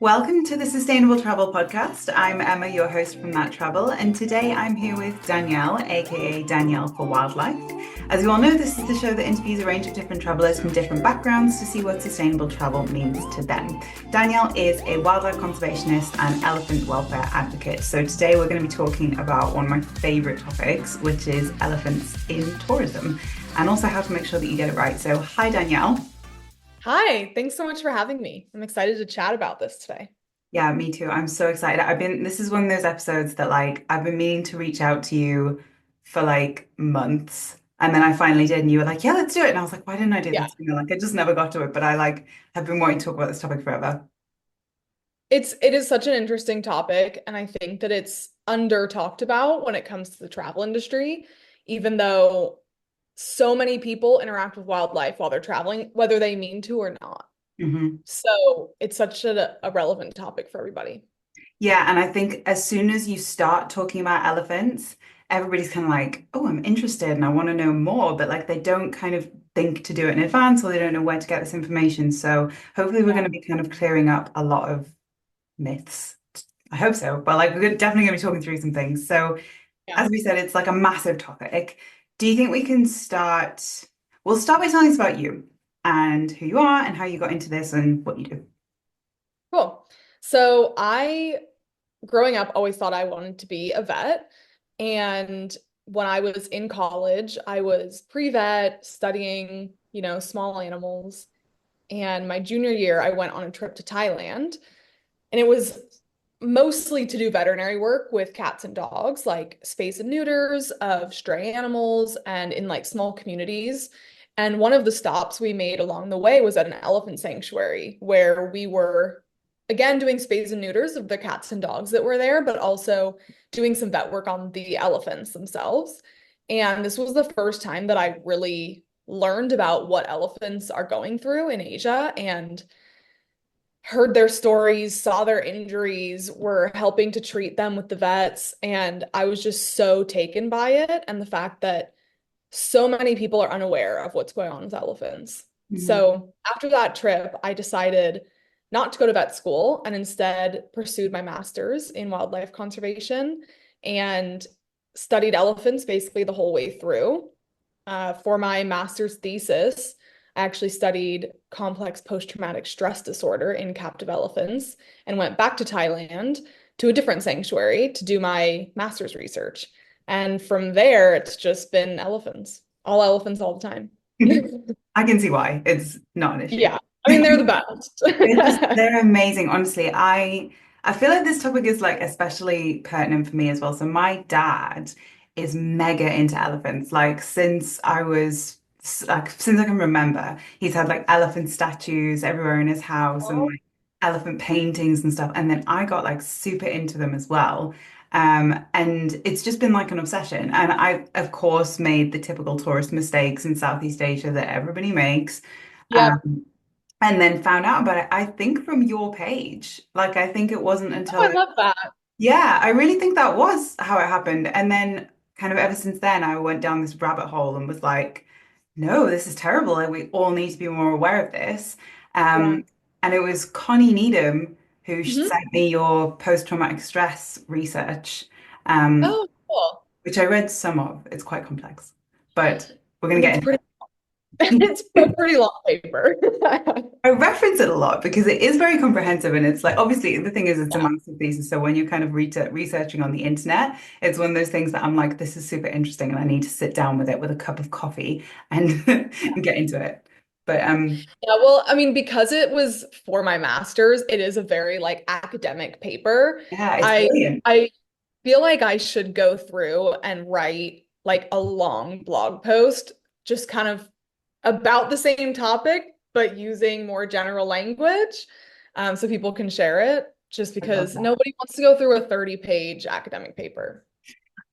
Welcome to the Sustainable Travel Podcast. I'm Emma, your host from That Travel, and today I'm here with Danielle, aka Danielle for Wildlife. As you all know, this is the show that interviews a range of different travelers from different backgrounds to see what sustainable travel means to them. Danielle is a wildlife conservationist and elephant welfare advocate. So today we're going to be talking about one of my favorite topics, which is elephants in tourism, and also how to make sure that you get it right. So, hi, Danielle. Hi, thanks so much for having me. I'm excited to chat about this today. Yeah, me too. I'm so excited. This is one of those episodes that I've been meaning to reach out to you for like months. And then I finally did, and you were like, yeah, let's do it. And I was like, why didn't I do Yeah, this? I just never got to it. But I have been wanting to talk about this topic forever. it is such an interesting topic, and I think that it's under talked about when it comes to the travel industry, even though so many people interact with wildlife while they're traveling, whether they mean to or not. Hmm. So it's such a relevant topic for everybody. Yeah, and I think as soon as you start talking about elephants, everybody's kind of like, oh, I'm interested and I want to know more, but like they don't kind of think to do it in advance or they don't know where to get this information. So hopefully we're Yeah. going to be kind of clearing up a lot of myths. I hope so. But we're definitely going to be talking through some things. So Yeah. as we said, it's like a massive topic. Do you think we can start? We'll start by telling us about you and who you are and how you got into this and what you do. Cool. So growing up, always thought I wanted to be a vet. And when I was in college, I was pre-vet studying, small animals. And my junior year, I went on a trip to Thailand, and it was mostly to do veterinary work with cats and dogs, like space and neuters of stray animals and in like small communities. And one of the stops we made along the way was at an elephant sanctuary where we were again doing space and neuters of the cats and dogs that were there, but also doing some vet work on the elephants themselves. And this was the first time that I really learned about what elephants are going through in Asia and heard their stories, saw their injuries, were helping to treat them with the vets. And I was just so taken by it and the fact that so many people are unaware of what's going on with elephants. Mhm. So after that trip, I decided not to go to vet school and instead pursued my master's in wildlife conservation and studied elephants basically the whole way through. For my master's thesis, I actually studied complex post-traumatic stress disorder in captive elephants and went back to Thailand to a different sanctuary to do my master's research. And from there, it's just been elephants all the time. I can see why. It's not an issue. Yeah, I mean, they're the best. They're amazing. Honestly, I feel like this topic is like especially pertinent for me as well. So my dad is mega into elephants. Since I can remember, he's had like elephant statues everywhere in his house and Oh, like elephant paintings and stuff. And then I got like super into them as well. And it's just been like an obsession. And I, of course, made the typical tourist mistakes in Southeast Asia that everybody makes. yep. Um, and then found out about it, I think from your page. Like, I think it wasn't Oh, until I love that. yeah, I really think that was how it happened. And then kind of ever since then, I went down this rabbit hole and was like, no, this is terrible. And we all need to be more aware of this. Yeah. Um, and it was Connie Needham who Mhm. sent me your post-traumatic stress research, um, Oh, cool. which I read some of. It's quite complex, but we're going to get It's into pretty, it's a pretty long paper. I reference it a lot because it is very comprehensive and it's like obviously the thing is it's a Yeah. massive thesis. So when you're kind of researching on the internet, it's one of those things that I'm like, this is super interesting and I need to sit down with it with a cup of coffee and, and get into it. But Yeah, well, I mean, because it was for my master's, it is a very like academic paper. yeah, it's I brilliant. I feel like I should go through and write like a long blog post just kind of about the same topic, but using more general language, so people can share it, just I love because that. nobody wants to go through a 30-page academic paper,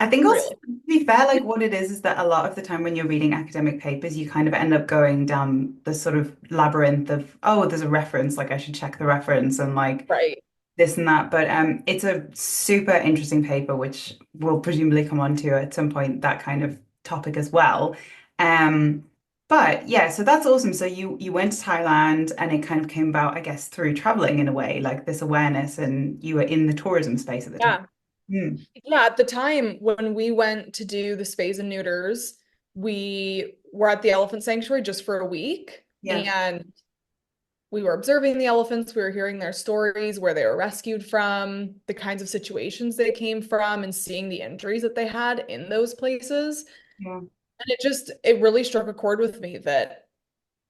I think also, really. to be fair, like what it is that a lot of the time when you're reading academic papers, you kind of end up going down the sort of labyrinth of, oh, there's a reference, like I should check the reference and like Right. this and that. But it's a super interesting paper, which we'll presumably come on to at some point, that kind of topic as well. Um, But yeah, so that's awesome. So you went to Thailand and it kind of came about, I guess, through traveling in a way, like this awareness, and you were in the tourism space at the time. Yeah. Mm, Yeah, at the time when we went to do the spays and neuters, we were at the elephant sanctuary just for a week, yeah, and we were observing the elephants, we were hearing their stories, where they were rescued from, the kinds of situations they came from, and seeing the injuries that they had in those places. yeah, And it really struck a chord with me that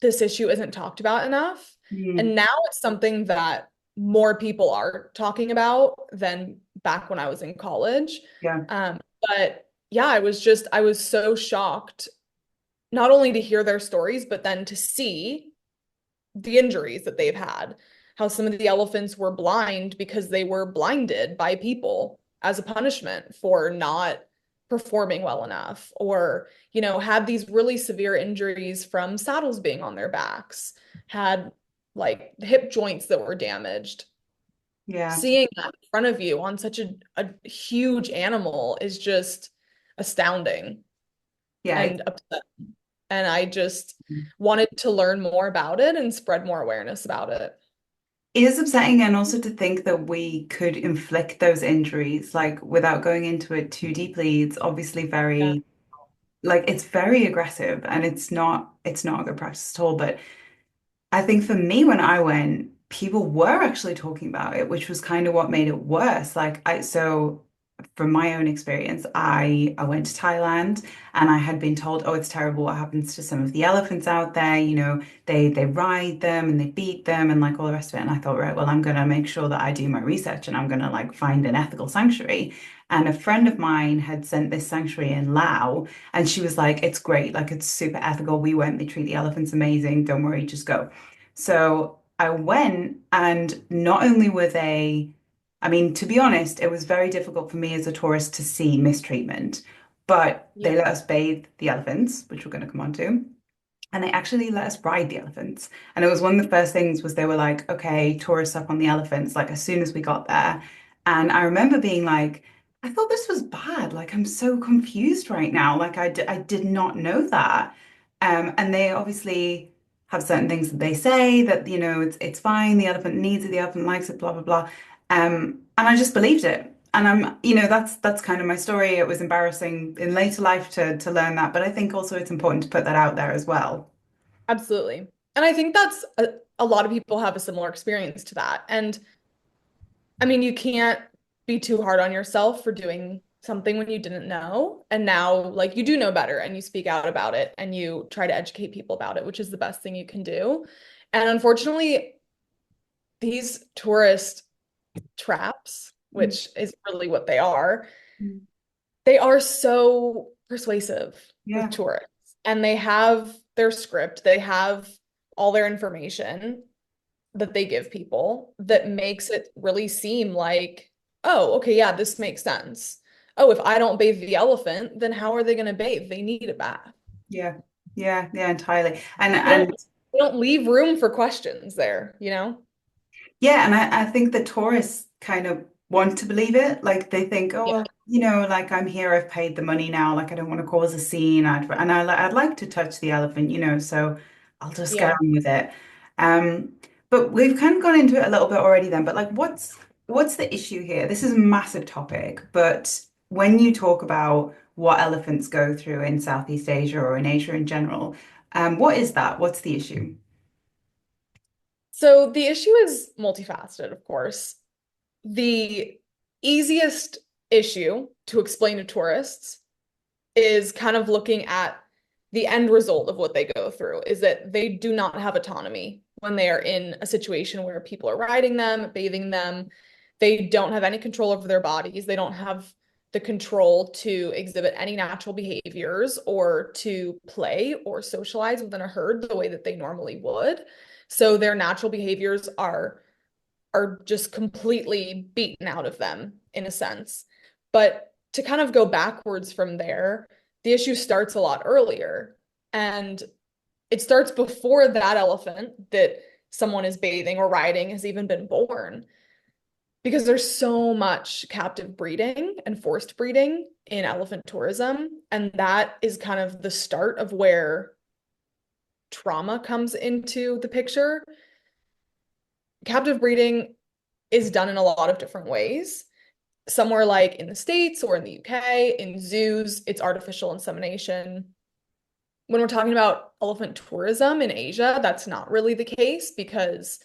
this issue isn't talked about enough. mm, And now it's something that more people are talking about than back when I was in college. yeah, But yeah, I was so shocked, not only to hear their stories, but then to see the injuries that they've had. How some of the elephants were blind because they were blinded by people as a punishment for not performing well enough, or, had these really severe injuries from saddles being on their backs, had like hip joints that were damaged. yeah, Seeing that in front of you on such a huge animal is just astounding yeah. and upsetting. And I just wanted to learn more about it and spread more awareness about it. It is upsetting, and also to think that we could inflict those injuries, like without going into it too deeply. It's obviously Yeah. very, like it's very aggressive, and it's not a good practice at all. But I think for me, when I went, people were actually talking about it, which was kind of what made it worse. So from my own experience, I went to Thailand and I had been told, oh, it's terrible what happens to some of the elephants out there. They ride them and they beat them and like all the rest of it. And I thought, right, well, I'm gonna make sure that I do my research and I'm gonna like find an ethical sanctuary. And a friend of mine had sent this sanctuary in Laos, and she was like, it's great, like it's super ethical. We went, they treat the elephants amazing. Don't worry, just go. So I went, and not only were they, I mean, to be honest, it was very difficult for me as a tourist to see mistreatment, but Yeah. they let us bathe the elephants, which we're going to come on to. And they actually let us ride the elephants. And it was one of the first things was they were like, okay, tourists up on the elephants, like as soon as we got there. And I remember being like, I thought this was bad. Like I'm so confused right now. Like I did not know that. And they obviously have certain things that they say that, it's fine. The elephant needs it. The elephant likes it, blah, blah, blah. And I just believed it. And that's kind of my story. It was embarrassing in later life to learn that, but I think also it's important to put that out there as well. Absolutely. And I think that's a lot of people have a similar experience to that. And I mean, you can't be too hard on yourself for doing something when you didn't know. And now, like, you do know better and you speak out about it and you try to educate people about it, which is the best thing you can do. And unfortunately, these tourist traps, which is really what Mm. they are so persuasive with Yeah, tourists. And they have their script, they have all their information that they give people that makes it really seem like, oh, okay, yeah, this makes sense. Oh, if I don't bathe the elephant, then how are they going to bathe? They need a bath. yeah, yeah, entirely. And They don't, and they don't leave room for questions there, you know? yeah, and I think the tourists kind of want to believe it. Like they think, oh, Yeah, well, like I'm here, I've paid the money now. Like I don't want to cause a scene. I'd like to touch the elephant, so I'll just get yeah. on with it. Um, but we've kind of gone into it a little bit already then. But like, what's the issue here? This is a massive topic, but when you talk about what elephants go through in Southeast Asia or in Asia in general, what is that? What's the issue? So the issue is multifaceted, of course. The easiest issue to explain to tourists is kind of looking at the end result of what they go through is that they do not have autonomy when they are in a situation where people are riding them, bathing them. They don't have any control over their bodies. They don't have the control to exhibit any natural behaviors or to play or socialize within a herd the way that they normally would. So their natural behaviors are just completely beaten out of them in a sense. But to kind of go backwards from there, the issue starts a lot earlier. And it starts before that elephant that someone is bathing or riding has even been born. Because there's so much captive breeding and forced breeding in elephant tourism. And that is kind of the start of where trauma comes into the picture. Captive breeding is done in a lot of different ways. Somewhere like in the States or in the UK, in zoos, it's artificial insemination. When we're talking about elephant tourism in Asia, that's not really the case because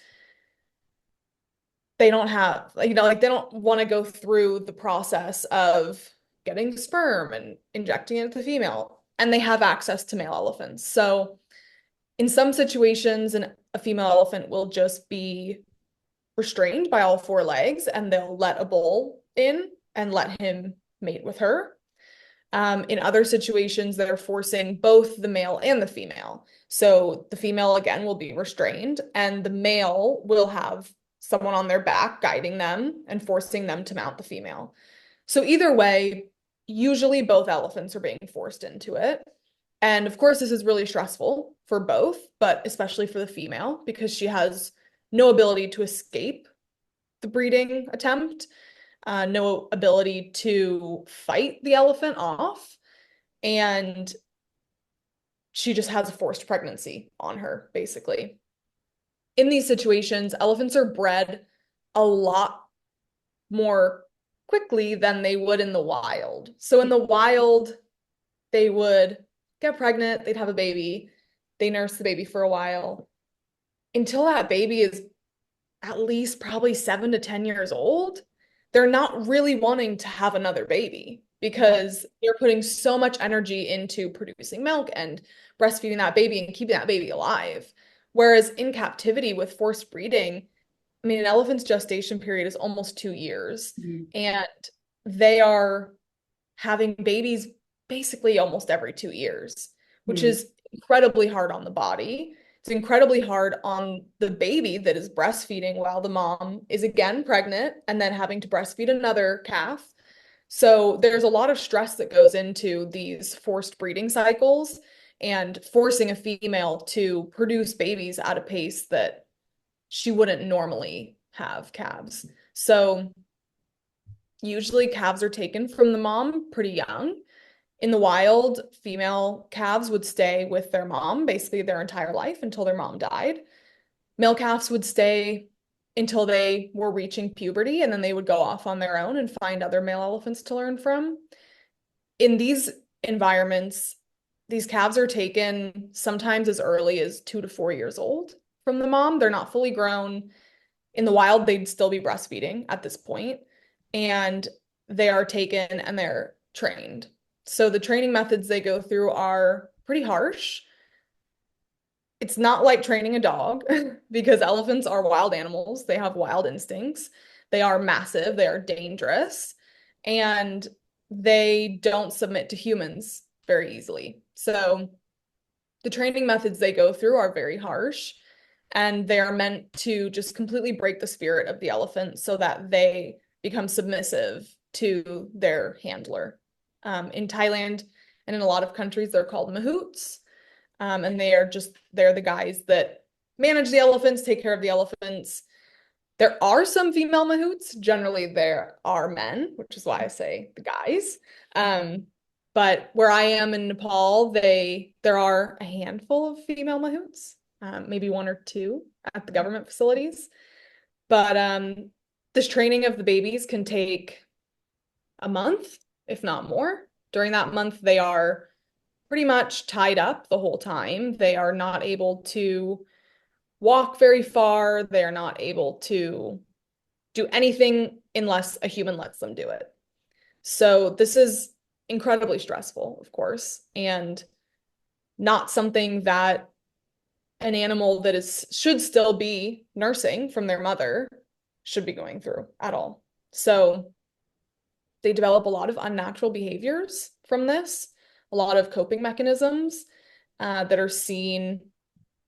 they don't have, like they don't want to go through the process of getting sperm and injecting it into the female, and they have access to male elephants. So in some situations, a female elephant will just be restrained by all four legs and they'll let a bull in and let him mate with her. In other situations, they're forcing both the male and the female. So the female, again, will be restrained, and the male will have someone on their back guiding them and forcing them to mount the female. So either way, usually both elephants are being forced into it. And of course, this is really stressful for both, but especially for the female because she has no ability to escape the breeding attempt, no ability to fight the elephant off, and she just has a forced pregnancy on her, basically. In these situations, elephants are bred a lot more quickly than they would in the wild. So in the wild, they would get pregnant, they'd have a baby, they nurse the baby for a while until that baby is at least probably 7 to 10 years old. They're not really wanting to have another baby because they're putting so much energy into producing milk and breastfeeding that baby and keeping that baby alive. Whereas in captivity with forced breeding, I mean, an elephant's gestation period is almost 2 years, and they are having babies basically almost every 2 years, which is incredibly hard on the body. It's incredibly hard on the baby that is breastfeeding while the mom is again pregnant and then having to breastfeed another calf. So there's a lot of stress that goes into these forced breeding cycles and forcing a female to produce babies at a pace that she wouldn't normally have calves. So usually calves are taken from the mom pretty young. In the wild, female calves would stay with their mom basically their entire life until their mom died. Male calves would stay until they were reaching puberty, and then they would go off on their own and find other male elephants to learn from. In these environments, these calves are taken sometimes as early as 2 to 4 years old from the mom. They're not fully grown. In the wild, they'd still be breastfeeding at this point, and they are taken and they're trained. So the training methods they go through are pretty harsh. It's not like training a dog because elephants are wild animals. They have wild instincts. They are massive, they are dangerous, and they don't submit to humans very easily. So the training methods they go through are very harsh, and they are meant to just completely break the spirit of the elephant so that they become submissive to their handler. In Thailand and in a lot of countries, they're called mahouts. And they're the guys that manage the elephants, take care of the elephants. There are some female mahouts. Generally, there are men, which is why I say the guys. But where I am in Nepal, there are a handful of female mahouts, maybe one or two at the government facilities. But this training of the babies can take a month, if not more. During that month, they are pretty much tied up the whole time. They are not able to walk very far. They are not able to do anything unless a human lets them do it. So this is incredibly stressful, of course, and not something that an animal that should still be nursing from their mother should be going through at all. So they develop a lot of unnatural behaviors from this, a lot of coping mechanisms that are seen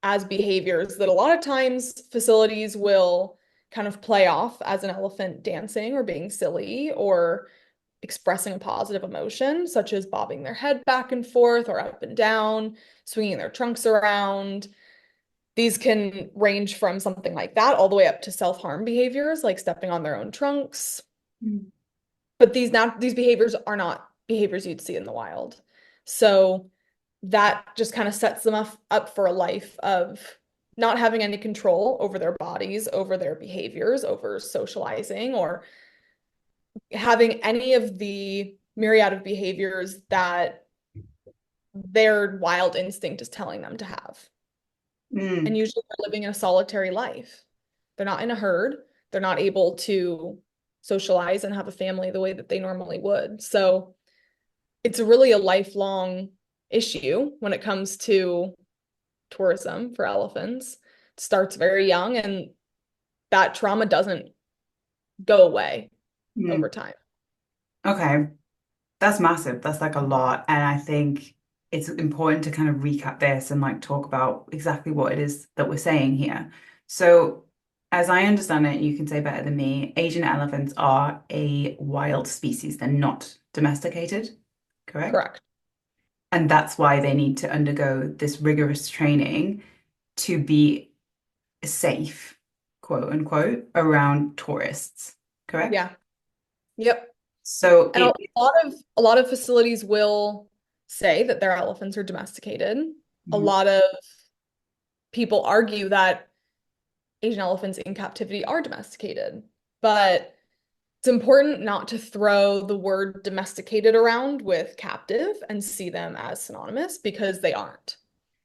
as behaviors that a lot of times facilities will kind of play off as an elephant dancing or being silly or expressing a positive emotion, such as bobbing their head back and forth or up and down, swinging their trunks around. These can range from something like that all the way up to self-harm behaviors like stepping on their own trunks. But these behaviors are not behaviors you'd see in the wild. So that just kind of sets them up for a life of not having any control over their bodies, over their behaviors, over socializing, or having any of the myriad of behaviors that their wild instinct is telling them to have. And Mm, usually they're living a solitary life. They're not in a herd. They're not able to socialize and have a family the way that they normally would. So it's really a lifelong issue when it comes to tourism for elephants. It starts very young, and that trauma doesn't go away mm. over time. Okay. That's massive. That's like a lot. And I think it's important to kind of recap this and like talk about exactly what it is that we're saying here. So, as I understand it, you can say better than me, Asian elephants are a wild species. They're not domesticated, correct? Correct. And that's why they need to undergo this rigorous training to be safe, quote unquote, around tourists, correct? Yeah. Yep. So And a lot of facilities will say that their elephants are domesticated. A Mhm. lot of people argue that Asian elephants in captivity are domesticated, but it's important not to throw the word domesticated around with captive and see them as synonymous because they aren't.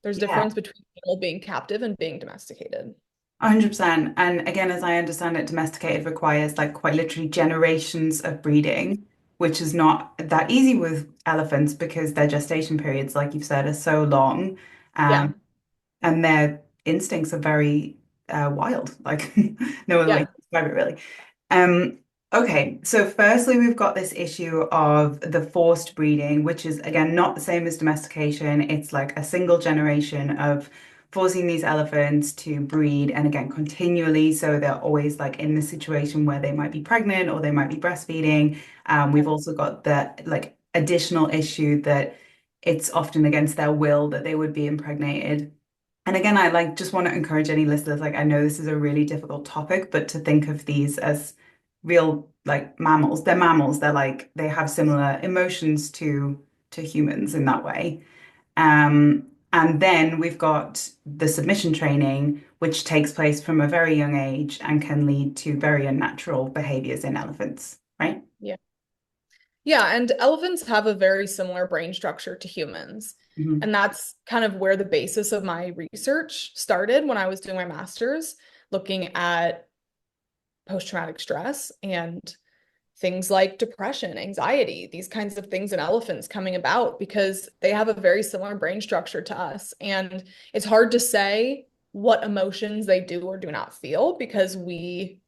There's a Yeah. difference between people being captive and being domesticated. 100%. And again, as I understand it, domesticated requires like quite literally generations of breeding, which is not that easy with elephants because their gestation periods, like you've said, are so long. Yeah. Um, and their instincts are very wild. Like no other way Yeah. to describe it, really. Um, okay, so firstly, we've got this issue of the forced breeding, which is again not the same as domestication. It's like a single generation of forcing these elephants to breed, and again, continually. So they're always like in the situation where they might be pregnant or they might be breastfeeding. We've also got the like additional issue that it's often against their will that they would be impregnated. And again, I like just want to encourage any listeners, like I know this is a really difficult topic, but to think of these as real like mammals. They're mammals. They're like they have similar emotions to humans in that way. And then we've got the submission training, which takes place from a very young age and can lead to very unnatural behaviors in elephants, right? Yeah. Yeah, and elephants have a very similar brain structure to humans. Mhm. And that's kind of where the basis of my research started when I was doing my master's, looking at post-traumatic stress and things like depression, anxiety, these kinds of things in elephants coming about because they have a very similar brain structure to us. And it's hard to say what emotions they do or do not feel because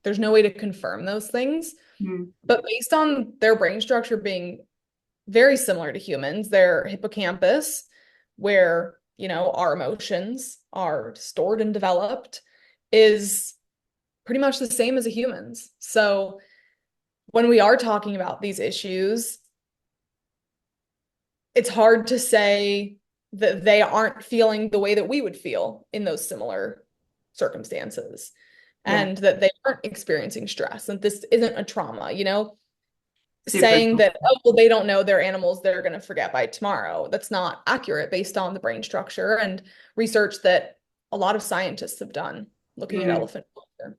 there's no way to confirm those things. Mhm. But based on their brain structure being very similar to humans, their hippocampus, where, our emotions are stored and developed, is pretty much the same as a human's. So when we are talking about these issues, it's hard to say that they aren't feeling the way that we would feel in those similar circumstances Yeah, and that they aren't experiencing stress and this isn't a trauma, super. saying that, oh, well, they don't know their animals they're going to forget by tomorrow. That's not accurate based on the brain structure and research that a lot of scientists have done looking at Mm. elephant behavior.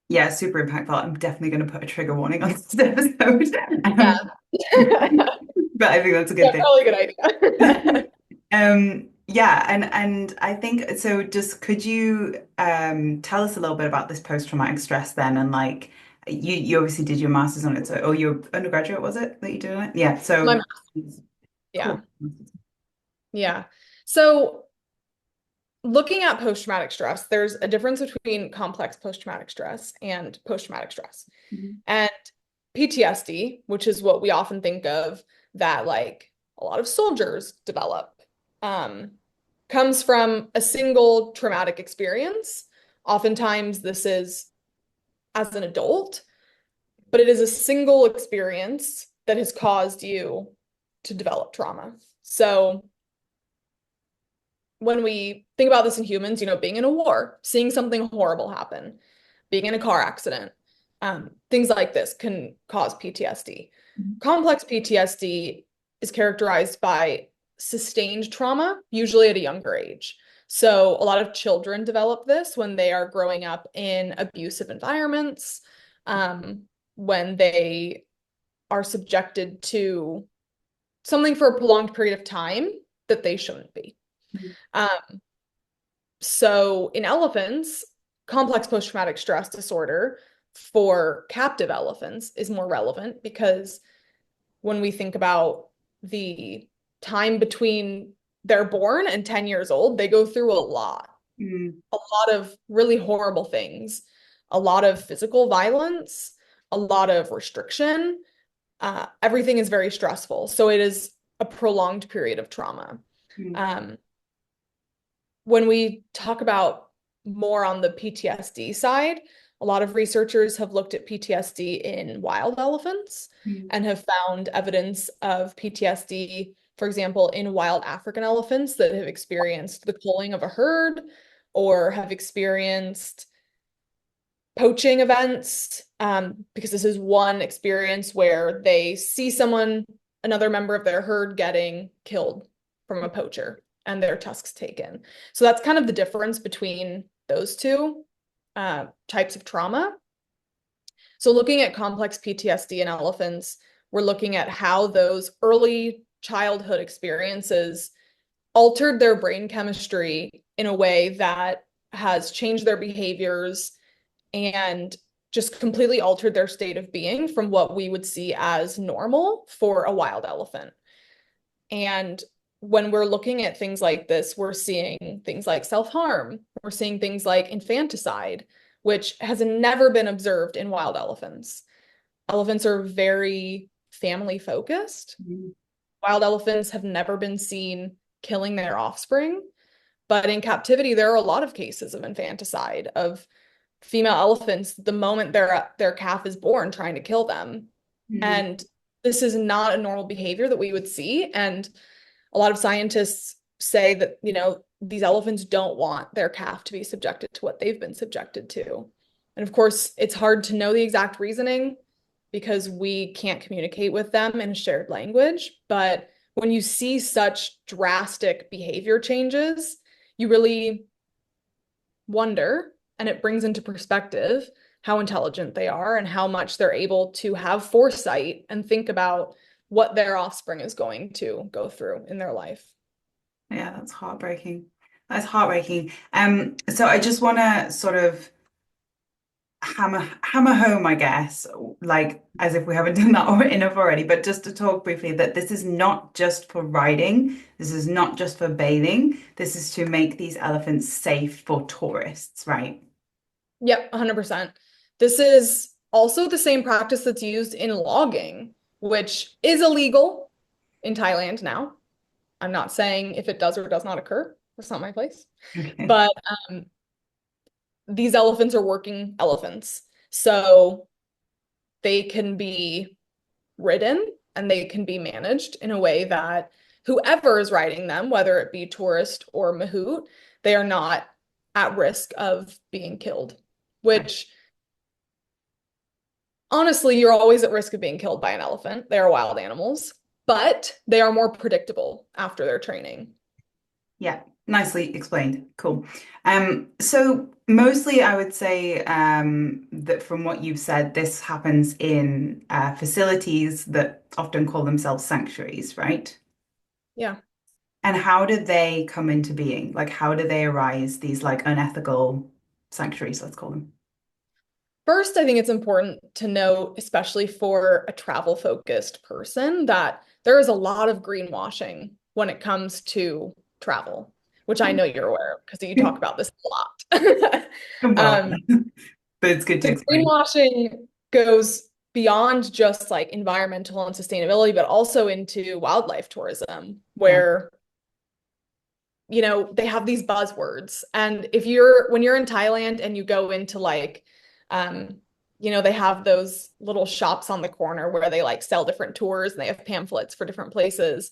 Yeah, super impactful. I'm definitely going to put a trigger warning on this episode. Yeah. But I think that's a good Yeah, thing. probably a good idea. Yeah, and I think so. Just could you tell us a little bit about this post-traumatic stress then, and like you obviously did your master's on it, so or your undergraduate was it that you did on it? Yeah, My, so yeah. cool. Yeah. So looking at post-traumatic stress, there's a difference between complex post-traumatic stress and post-traumatic stress. Mhm. And PTSD, which is what we often think of that like a lot of soldiers develop, um, comes from a single traumatic experience. Oftentimes, this is as an adult, but it is a single experience that has caused you to develop trauma. So when we think about this in humans, being in a war, seeing something horrible happen, being in a car accident, things like this can cause PTSD. Complex PTSD is characterized by sustained trauma, usually at a younger age. So a lot of children develop this when they are growing up in abusive environments, when they are subjected to something for a prolonged period of time that they shouldn't be. Um, so in elephants, complex post-traumatic stress disorder for captive elephants is more relevant because when we think about the time between they're born and 10 years old, they go through Mm, a lot of really horrible things, a lot of physical violence, a lot of restriction. Everything is very stressful. So it is a prolonged period of trauma. mm, Um, when we talk about more on the PTSD side, a lot of researchers have looked at PTSD in wild elephants mm, and have found evidence of PTSD, for example, in wild African elephants that have experienced the culling of a herd or have experienced poaching events, because this is one experience where they see someone, another member of their herd getting killed from a poacher and their tusks taken. So that's kind of the difference between those two types of trauma. So looking at complex PTSD in elephants, we're looking at how those early childhood experiences altered their brain chemistry in a way that has changed their behaviors and just completely altered their state of being from what we would see as normal for a wild elephant. And when we're looking at things like this, we're seeing things like self-harm, we're seeing things like infanticide, which has never been observed in wild elephants. Elephants are very family focused. mm, Wild elephants have never been seen killing their offspring, but in captivity, there are a lot of cases of infanticide, of female elephants the moment their calf is born trying to kill them. mm, And this is not a normal behavior that we would see. And a lot of scientists say that, these elephants don't want their calf to be subjected to what they've been subjected to. And of course, it's hard to know the exact reasoning because we can't communicate with them in a shared language. But when you see such drastic behavior changes, you really wonder, and it brings into perspective how intelligent they are and how much they're able to have foresight and think about what their offspring is going to go through in their life. yeah, that's heartbreaking. That's heartbreaking. So I just want to sort of hammer home, I guess, like as if we haven't done that enough already, but just to talk briefly that this is not just for riding, this is not just for bathing, this is to make these elephants safe for tourists, right? Yep, 100%. This is also the same practice that's used in logging, which is illegal in Thailand now. I'm not saying if it does or does not occur. That's not my place. Okay. But these elephants are working elephants. So they can be ridden and they can be managed in a way that whoever is riding them, whether it be tourist or mahout, they are not at risk of being killed, which honestly, you're always at risk of being killed by an elephant. They are wild animals, but they are more predictable after their training. Yeah, nicely explained. Cool. So mostly I would say that from what you've said, this happens in facilities that often call themselves sanctuaries, right? Yeah. And how did they come into being? Like, how do they arise, these like unethical sanctuaries, let's call them? First, I think it's important to note, especially for a travel focused person, that there is a lot of greenwashing when it comes to travel, which I know you're aware of because you talk about this a lot. Well, Um, but it's good to the explain. greenwashing goes beyond just like environmental and sustainability, but also into wildlife tourism, Yeah. where they have these buzzwords. And when you're in Thailand and you go into like, um, they have those little shops on the corner where they like sell different tours and they have pamphlets for different places.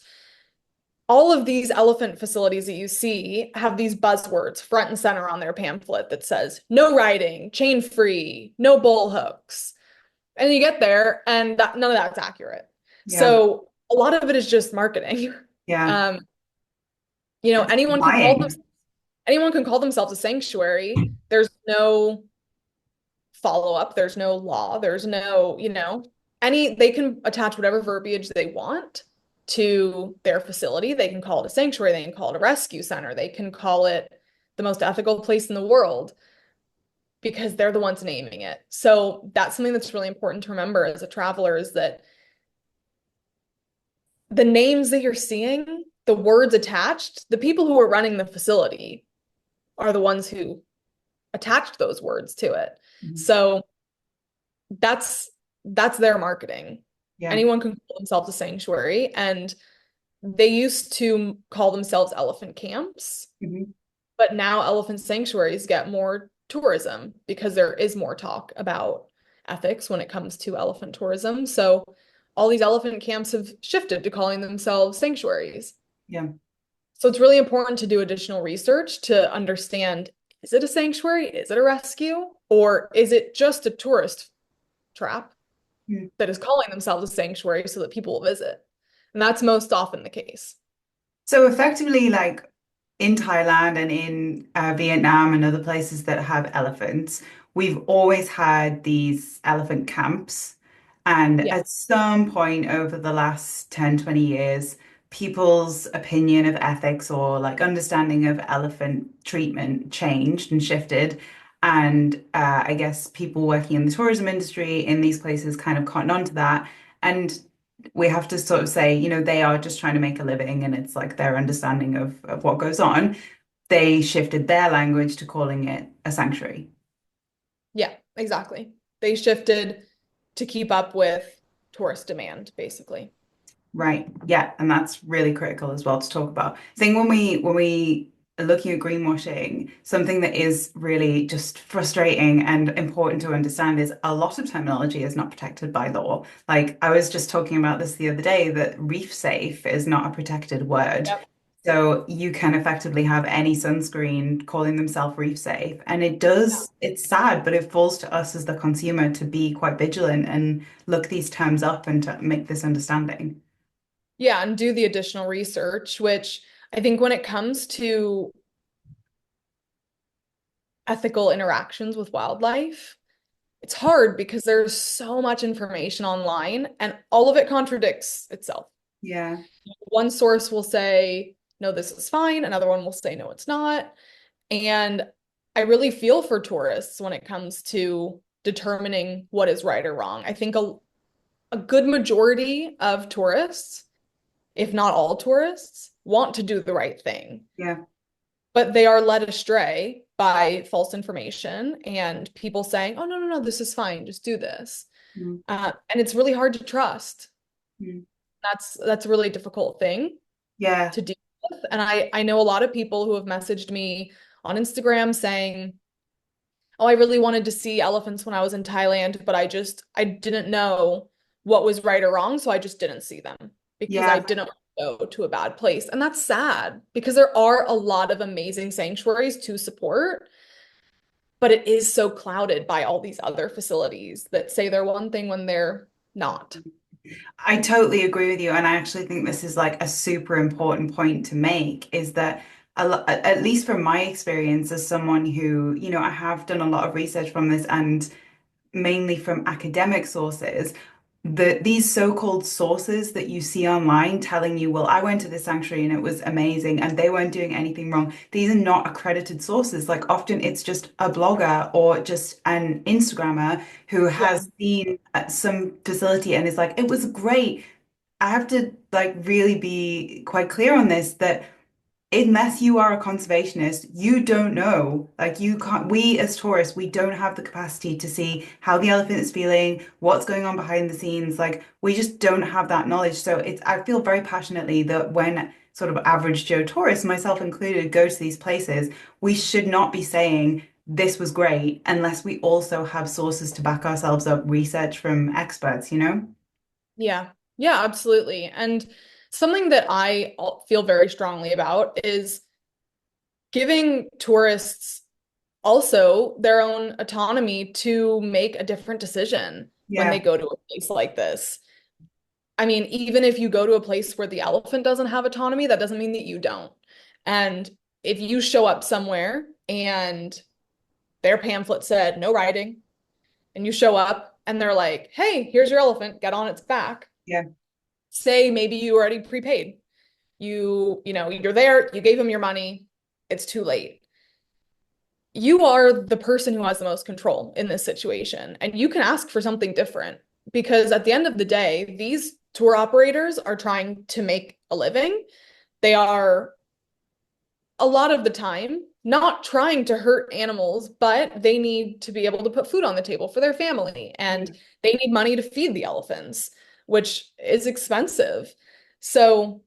All of these elephant facilities that you see have these buzzwords front and center on their pamphlet that says no riding, chain free, no bull hooks. And you get there and none of that's accurate. Yeah. So a lot of it is just marketing. Yeah. You know, That's lying. anyone can call themselves a sanctuary. There's no follow up, there's no law, there's no, they can attach whatever verbiage they want to their facility. They can call it a sanctuary, they can call it a rescue center, they can call it the most ethical place in the world because they're the ones naming it. So that's something that's really important to remember as a traveler is that the names that you're seeing, the words attached, the people who are running the facility are the ones who attached those words to it. Mhm. So that's that's their marketing. Yeah. Anyone can call themselves a sanctuary, and they used to call themselves elephant camps, Mhm. but now elephant sanctuaries get more tourism because there is more talk about ethics when it comes to elephant tourism. So all these elephant camps have shifted to calling themselves sanctuaries. Yeah. So it's really important to do additional research to understand, is it a sanctuary? Is it a rescue? Or is it just a tourist trap Mm. that is calling themselves a sanctuary so that people will visit? And that's most often the case. So effectively, like in Thailand and in Vietnam and other places that have elephants, we've always had these elephant camps. And Yeah. at some point over the last 10, 20 years, people's opinion of ethics or like understanding of elephant treatment changed and shifted. And I guess people working in the tourism industry in these places kind of cotton on to that. And we have to sort of say, they are just trying to make a living and it's like their understanding of what goes on. They shifted their language to calling it a sanctuary. Yeah, exactly. They shifted to keep up with tourist demand, basically. Right. Yeah. And that's really critical as well to talk about. I think when we are looking at greenwashing, something that is really just frustrating and important to understand is a lot of terminology is not protected by law. Like I was just talking about this the other day, that reef safe is not a protected word. Yep. So you can effectively have any sunscreen calling themselves reef safe. And it's sad, but it falls to us as the consumer to be quite vigilant and look these terms up and to make this understanding. Yeah, and do the additional research, which I think when it comes to ethical interactions with wildlife, it's hard because there's so much information online and all of it contradicts itself. Yeah. One source will say, no, this is fine. Another one will say, no, it's not. And I really feel for tourists when it comes to determining what is right or wrong. I think a good majority of tourists, if not all tourists, want to do the right thing, Yeah. but they are led astray by false information and people saying, oh, no, no, no, this is fine. Just do this. Mm, And it's really hard to trust. mm. That's a really difficult thing Yeah. to deal with. And I know a lot of people who have messaged me on Instagram saying, oh, I really wanted to see elephants when I was in Thailand, but I didn't know what was right or wrong, so I just didn't see them because I Yeah. didn't want to go to a bad place. And that's sad because there are a lot of amazing sanctuaries to support, but it is so clouded by all these other facilities that say they're one thing when they're not. I totally agree with you. And I actually think this is like a super important point to make is that at least from my experience as someone who, I have done a lot of research from this and mainly from academic sources, these so-called sources that you see online telling you, well, I went to this sanctuary and it was amazing and they weren't doing anything wrong. These are not accredited sources. Like often it's just a blogger or just an Instagrammer who Yeah. has seen some facility and is like, it was great. I have to like really be quite clear on this that unless you are a conservationist, you don't know. Like you can't, we as tourists, we don't have the capacity to see how the elephant is feeling, what's going on behind the scenes. Like we just don't have that knowledge. So I feel very passionately that when sort of average Joe tourists, myself included, go to these places, we should not be saying this was great unless we also have sources to back ourselves up, research from experts? Yeah. Yeah, absolutely. And something that feel very strongly about is giving tourists also their own autonomy to make a different decision when they Yeah. go to a place like this. I mean, even if you go to a place where the elephant doesn't have autonomy, that doesn't mean that you don't. And if you show up somewhere and their pamphlet said no riding, and you show up and they're like, hey, here's your elephant, get on its back. Yeah. Say maybe you already prepaid. You're there, you gave them your money, it's too late. You are the person who has the most control in this situation, and you can ask for something different because at the end of the day, these tour operators are trying to make a living. They are a lot of the time not trying to hurt animals, but they need to be able to put food on the table for their family and Yeah. they need money to feed the elephants, which is expensive. So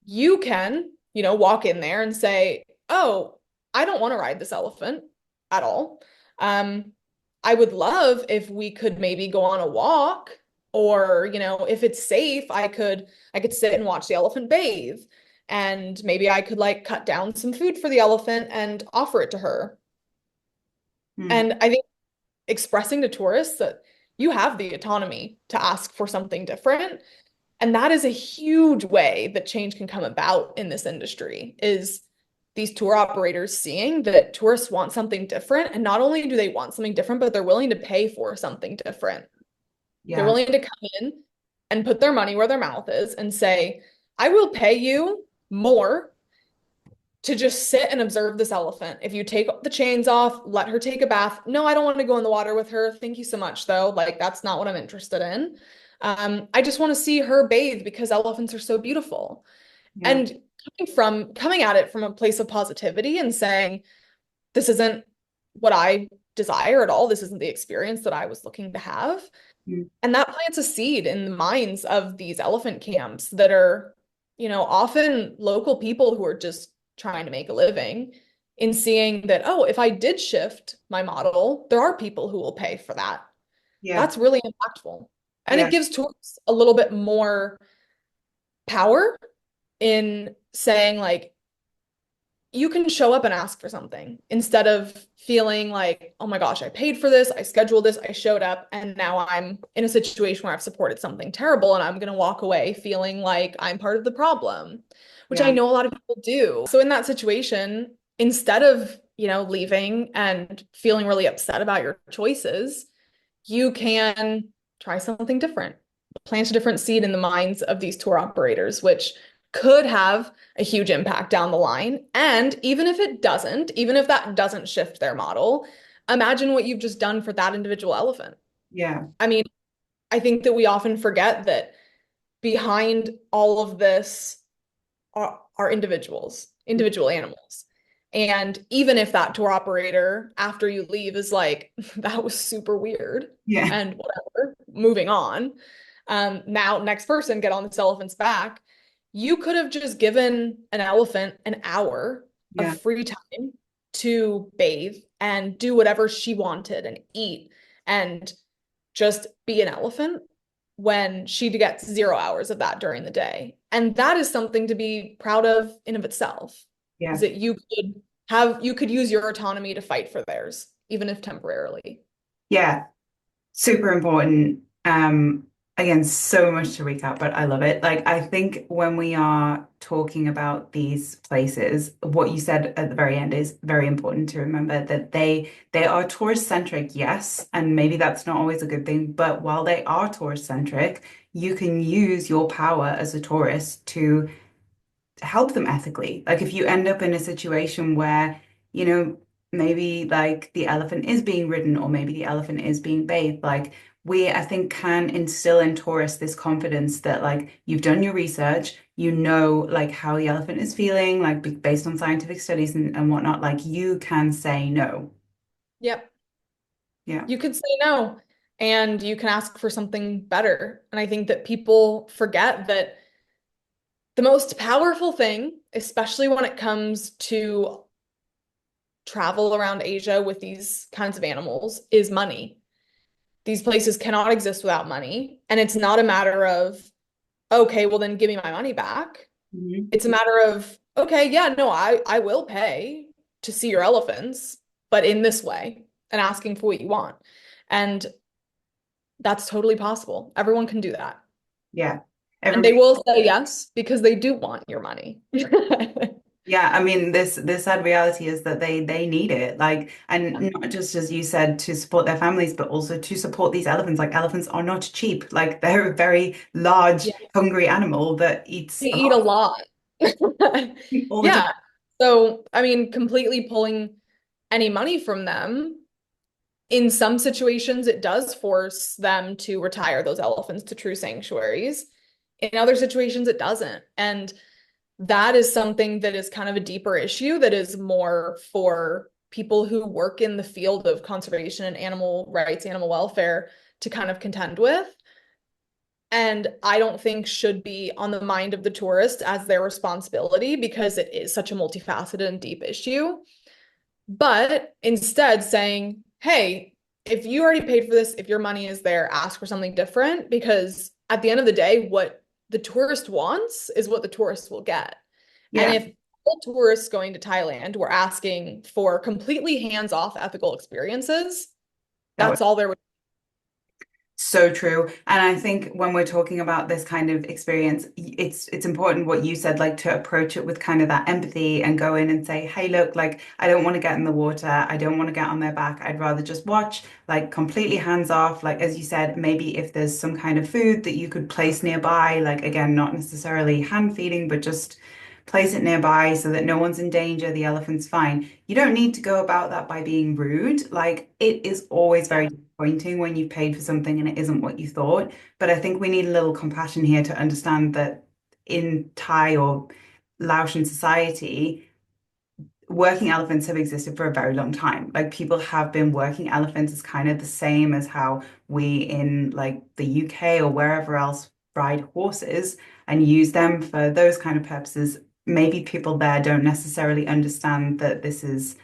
you can, walk in there and say, "Oh, I don't want to ride this elephant at all. Um, I would love if we could maybe go on a walk, or, if it's safe, I could sit and watch the elephant bathe, and maybe I could like cut down some food for the elephant and offer it to her." Mm. And I think expressing to tourists that you have the autonomy to ask for something different, and that is a huge way that change can come about in this industry, is these tour operators seeing that tourists want something different. And not only do they want something different, but they're willing to pay for something different. They're Yeah. willing to come in and put their money where their mouth is and say, I will pay you more to just sit and observe this elephant. If you take the chains off, let her take a bath. No, I don't want to go in the water with her. Thank you so much, though. Like, that's not what I'm interested in. I just want to see her bathe because elephants are so beautiful. Yeah. And coming at it from a place of positivity and saying, this isn't what I desire at all. This isn't the experience that I was looking to have. Mm. And that plants a seed in the minds of these elephant camps that are, often local people who are just trying to make a living, in seeing that, oh, if I did shift my model, there are people who will pay for that. Yeah. That's really impactful. And Yeah. it gives tourists a little bit more power in saying, like, you can show up and ask for something instead of feeling like, oh my gosh, I paid for this, I scheduled this, I showed up, and now I'm in a situation where I've supported something terrible and I'm going to walk away feeling like I'm part of the problem, which I Yeah. know a lot of people do. So in that situation, instead of, leaving and feeling really upset about your choices, you can try something different, plant a different seed in the minds of these tour operators, which could have a huge impact down the line. And even if it doesn't, even if that doesn't shift their model, imagine what you've just done for that individual elephant. Yeah. I mean, I think that we often forget that behind all of this are individual animals. And even if that tour operator, after you leave, is like, that was super weird Yeah. and whatever, moving on. Now, next person, get on this elephant's back. You could have just given an elephant an hour of Yeah. free time to bathe and do whatever she wanted and eat and just be an elephant, when she gets 0 hours of that during the day. And that is something to be proud of in of itself, is Yeah. that you could use your autonomy to fight for theirs, even if temporarily. Yeah. Super important. Again, so much to recap, but I love it. Like, I think when we are talking about these places, what you said at the very end is very important to remember, that they are tourist centric, yes, and maybe that's not always a good thing, but while they are tourist centric, you can use your power as a tourist to help them ethically. Like if you end up in a situation where, you know, maybe like the elephant is being ridden or maybe the elephant is being bathed, like we, I think, can instill in tourists this confidence that like you've done your research, you know, like how the elephant is feeling, like based on scientific studies and whatnot, like you can say no. Yep. Yeah. You could say no and you can ask for something better. And I think that people forget that the most powerful thing, especially when it comes to travel around Asia with these kinds of animals, is money. These places cannot exist without money. And it's not a matter of, okay, well then give me my money back. Mhm. It's a matter of, okay, yeah, no, I will pay to see your elephants, but in this way, and asking for what you want. And that's totally possible. Everyone can do that. Yeah. And they Everybody. will say yes because they do want your money. Yeah, I mean, this sad reality is that they need it, like, and not just as you said to support their families, but also to support these elephants. Like, elephants are not cheap. Like, they're a very large, Yeah. hungry animal that eats They a eat a lot lot. all the time. Yeah. So, I mean, completely pulling any money from them, in some situations, it does force them to retire those elephants to true sanctuaries. In other situations, it doesn't. And that is something that is kind of a deeper issue that is more for people who work in the field of conservation and animal rights, animal welfare to kind of contend with. And I don't think should be on the mind of the tourist as their responsibility because it is such a multifaceted and deep issue. But instead saying, hey, if you already paid for this, if your money is there, ask for something different because at the end of the day, what the tourist wants is what the tourist will get. And Yeah. if all tourists going to Thailand were asking for completely hands-off ethical experiences, That that's all there would So true. And I think when we're talking about this kind of experience, it's important what you said, like to approach it with kind of that empathy and go in and say, hey, look, like I don't want to get in the water. I don't want to get on their back. I'd rather just watch, like completely hands off. Like as you said, maybe if there's some kind of food that you could place nearby, like again, not necessarily hand feeding, but just place it nearby so that no one's in danger, the elephant's fine. You don't need to go about that by being rude. Like it is always very disappointing when you've paid for something and it isn't what you thought. But I think we need a little compassion here to understand that in Thai or Laotian society, working elephants have existed for a very long time. Like people have been working elephants as kind of the same as how we in like the UK or wherever else ride horses and use them for those kind of purposes. Maybe people there don't necessarily understand that this is,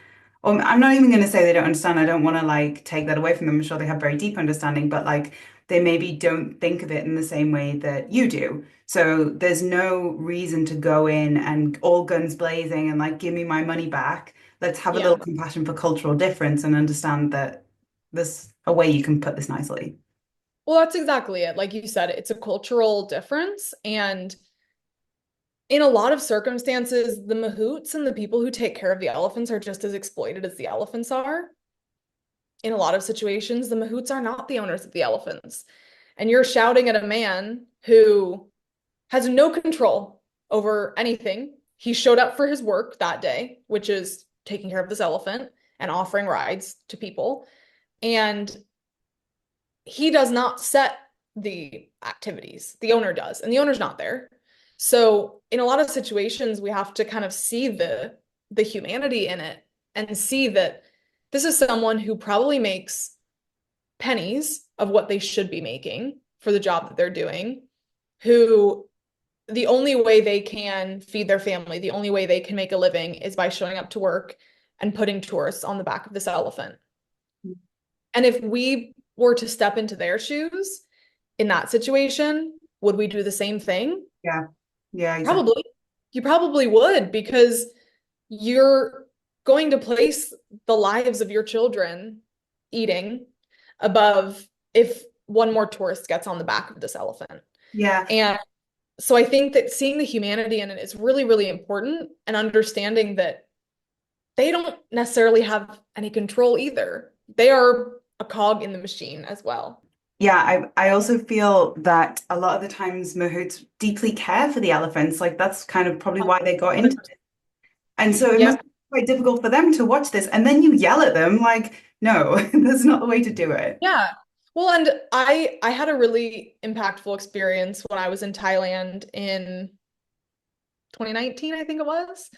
or I'm not even going to say they don't understand. I don't want to like take that away from them. I'm sure they have very deep understanding, but like they maybe don't think of it in the same way that you do. So there's no reason to go in and all guns blazing and like, give me my money back. Let's have a Yeah. little compassion for cultural difference and understand that there's a way you can put this nicely. Well, that's exactly it. Like you said, it's a cultural difference. And in a lot of circumstances, the mahouts and the people who take care of the elephants are just as exploited as the elephants are. In a lot of situations, the mahouts are not the owners of the elephants. And you're shouting at a man who has no control over anything. He showed up for his work that day, which is taking care of this elephant and offering rides to people. And he does not set the activities. The owner does, and the owner's not there. So in a lot of situations, we have to kind of see the humanity in it and see that this is someone who probably makes pennies of what they should be making for the job that they're doing, who the only way they can feed their family, the only way they can make a living is by showing up to work and putting tourists on the back of this elephant. And if we were to step into their shoes in that situation, would we do the same thing? Yeah. Yeah, exactly. Probably. You probably would because you're going to place the lives of your children eating above if one more tourist gets on the back of this elephant. Yeah. And so I think that seeing the humanity in it is really, really important and understanding that they don't necessarily have any control either. They are a cog in the machine as well. Yeah, I also feel that a lot of the times mahouts deeply care for the elephants. Like that's kind of probably why they got into it. 100%. And so it must Yep. be quite difficult for them to watch this. And then you yell at them like, no, that's not the way to do it. Yeah. Well, and I had a really impactful experience when I was in Thailand in 2019, I think it was.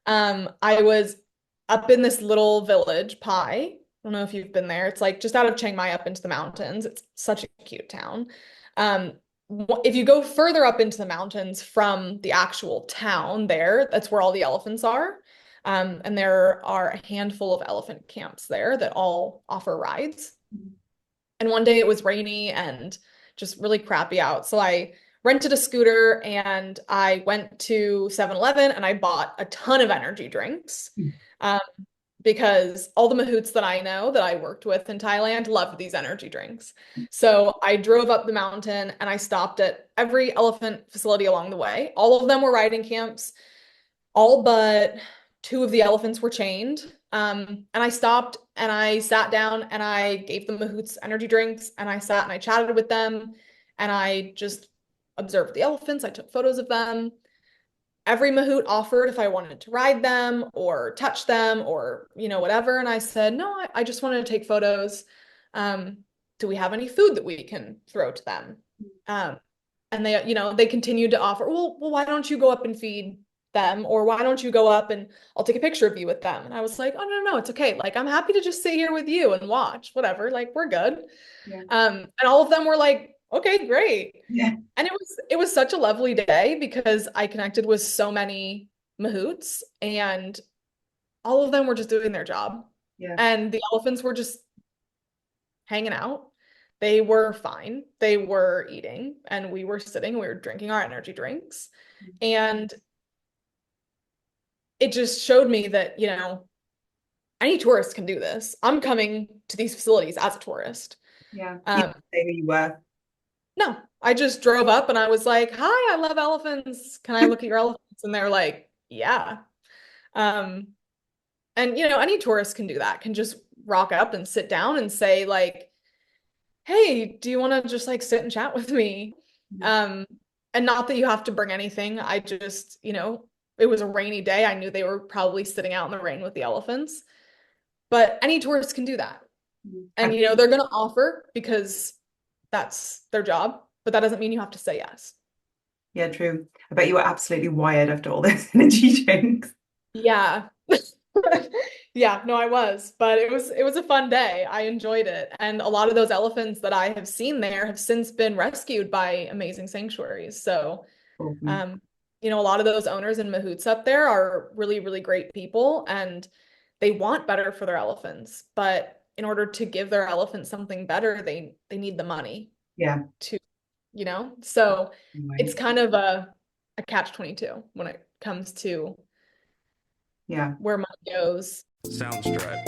I was up in this little village, Pai. I don't know if you've been there. It's like just out of Chiang Mai up into the mountains. It's such a cute town. Um, if you go further up into the mountains from the actual town there, that's where all the elephants are. And there are a handful of elephant camps there that all offer rides. And one day it was rainy and just really crappy out. So I rented a scooter and I went to 7-Eleven and I bought a ton of energy drinks. Um, because all the mahouts that I know that I worked with in Thailand loved these energy drinks. So I drove up the mountain and I stopped at every elephant facility along the way. All of them were riding camps. all but two of the elephants were chained. And I stopped and I sat down and I gave them Mahoots energy drinks and I sat and I chatted with them and I just observed the elephants. I took photos of them. Every Mahout offered if I wanted to ride them or touch them or, whatever. And I said, no, I just wanted to take photos. Um, do we have any food that we can throw to them? Um, and they continued to offer, well, why don't you go up and feed them? Or why don't you go up and I'll take a picture of you with them? And I was like, oh, no, it's okay. Like, I'm happy to just sit here with you and watch, whatever. Like, we're good. Yeah. And all of them were like, okay, great. Yeah. And it was such a lovely day because I connected with so many Mahoots and all of them were just doing their job. Yeah. And the elephants were just hanging out. They were fine. They were eating and we were sitting, we were drinking our energy drinks. And it just showed me that, any tourist can do this. I'm coming to these facilities as a tourist. Yeah. You Um, didn't say who you were. no, I just drove up and I was like, hi, I love elephants. Can I look at your elephants? And they're like, yeah. Um, and any tourist can do that, can just rock up and sit down and say like, hey, do you want to just like sit and chat with me? Um, and not that you have to bring anything. I just, it was a rainy day. I knew they were probably sitting out in the rain with the elephants, but any tourist can do that. And, they're going to offer because that's their job, but that doesn't mean you have to say yes. Yeah, true. I bet you were absolutely wired after all those energy drinks. Yeah. Yeah, no, I was, but it was a fun day. I enjoyed it. And a lot of those elephants that I have seen there have since been rescued by amazing sanctuaries. So, Awesome. um, a lot of those owners and mahouts up there are really, really great people and they want better for their elephants. But in order to give their elephants something better, they need the money Yeah. to, so it's Anyway. kind of a catch-22 when it comes to Yeah. where money goes. Soundstripe.